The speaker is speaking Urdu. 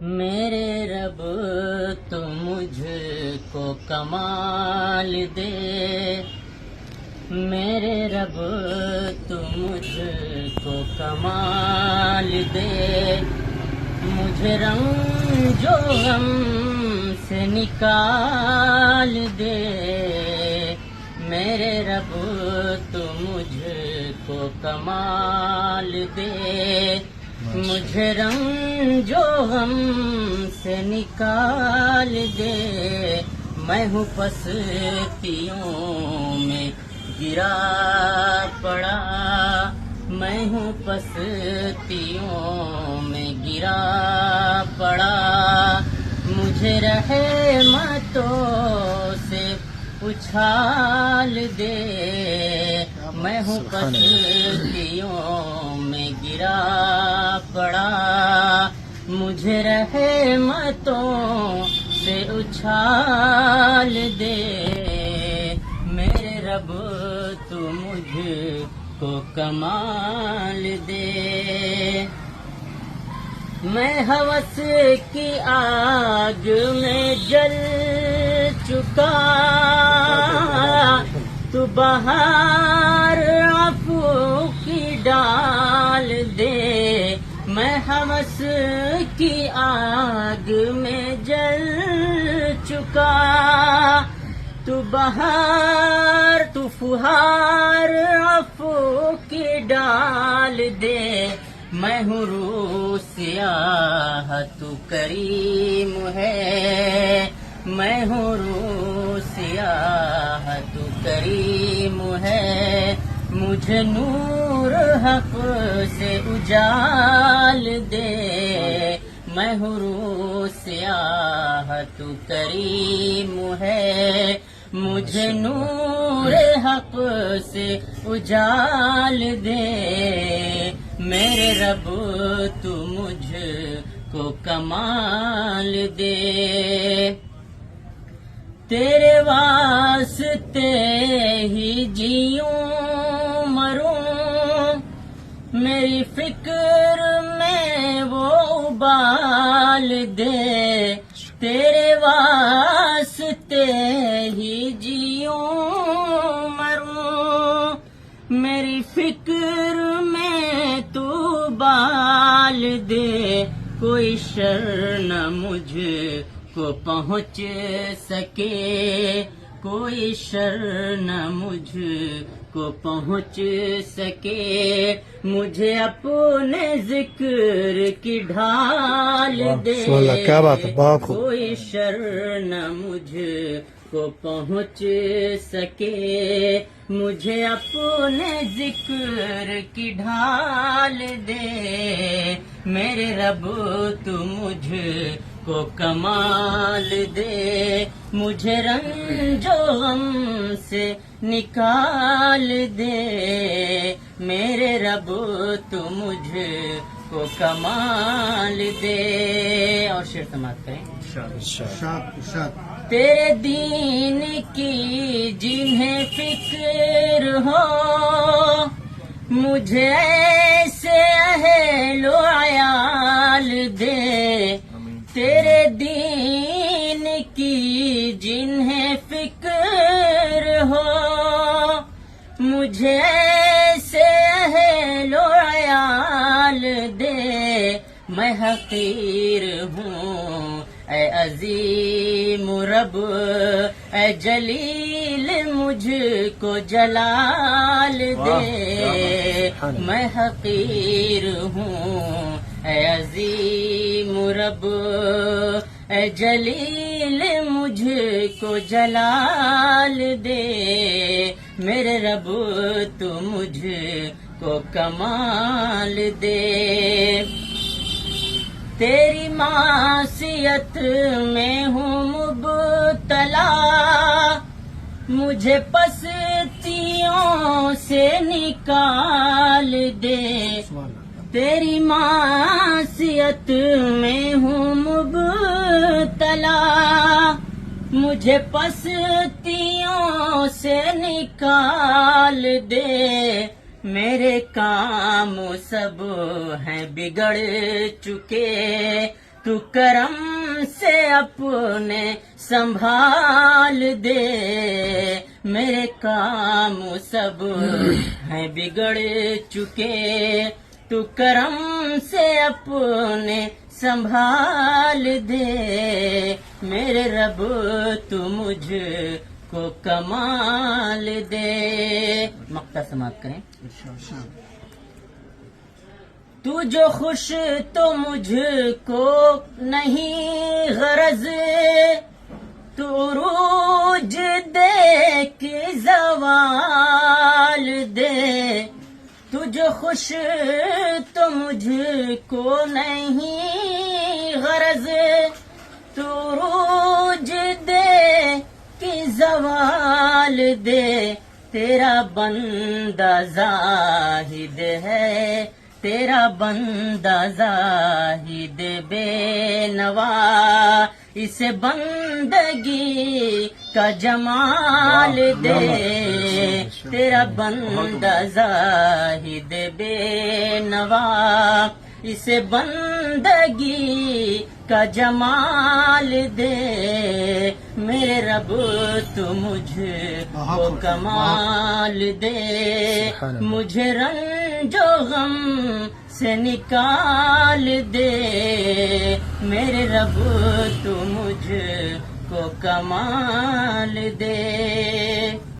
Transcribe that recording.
میرے رب تو مجھ کو کمال دے، میرے رب تو مجھ کو کمال دے، مجھے رنج و غم سے نکال دے، میرے رب تو مجھ کو کمال دے، مجھے رنج و غم سے نکال دے، میں ہوں پستیوں میں گرا پڑا، میں ہوں پستیوں میں گرا پڑا، مجھے رحمتوں سے اچھال دے، میں ہوں پستیوں میں گرا پڑا، مجھے رحمتوں سے اچھال دے، میرے رب تو مجھ کو کمال دے، میں ہوس کی آگ میں جل چکا، تو بہار عفو کی ڈال دے، میں ہوس کی آگ میں جل چکا، تو بہار تو فہار عفو کی ڈال دے، میں ہوں روح سیاہ تو کریم ہے، میں ہوں روح سیاہ تو کریم ہے، مجھے نور حق سے اجال دے، میں ہوں روح سیاہ تو کریم ہے، مجھے نور حق سے اجال دے، میرے رب تو مجھ کو کمال دے، تیرے واسطے ہی جیوں مروں، میری فکر میں وہ ابال دے، تیرے واسطے ہی جیوں مروں، میری فکر میں تو بال دے، کوئی شر نہ مجھ کو پہنچ سکے، کوئی شر نہ مجھ کو پہنچ سکے، مجھے اپنے ذکر کی ڈھال دے، کیا بات ہے، بہت خوب، کوئی شر نہ مجھ کو پہنچ سکے، مجھے اپنے ذکر کی ڈھال دے، میرے رب تو مجھ کو کمال دے، مجھے رنج و غم سے نکال دے، میرے رب تو مجھ کو کمال دے، اور شعر سماعت کریں، تیرے دین کی جنہیں فکر ہو، مجھے ایسے اہل و عیال دے، تیرے دین کی جنہیں فکر ہو، مجھے ایسے اہل و عیال دے، میں حقیر ہوں اے عظیم رب، اے جلیل مجھ کو جلال دے، میں حقیر ہوں اے عظیم رب، اے جلیل مجھ کو جلال دے، میرے رب تو مجھ کو کمال دے، تیری معصیت میں ہوں مبتلا، مجھے پستیوں سے نکال دے، تیری معصیت میں ہوں مبتلا، مجھے پستیوں سے نکال دے، میرے کام سب ہیں بگڑ چکے، تو کرم سے اپنے سنبھال دے، میرے کام سب ہیں بگڑ چکے، تو کرم سے اپنے سنبھال دے، میرے رب تو مجھ کو کمال دے۔ مقطع سماعت کریں۔ تو جو خوش تو مجھ کو نہیں غرض، تو عروج دے کہ زوال دے، تو جو خوش تو مجھ کو نہیں غرض، تو عروج دے کہ زوال دے، تیرا بندہ زاہد ہے، تیرا بندہ زاہد بے نوا، اسے بندگی کا جمال دے، تیرا بندہ زاہد بے نوا، اسے بندگی کا جمال دے، میرے رب تو مجھ کو کمال دے، مجھے رنج و غم سے نکال دے، میرے رب تو مجھ کو کمال دے۔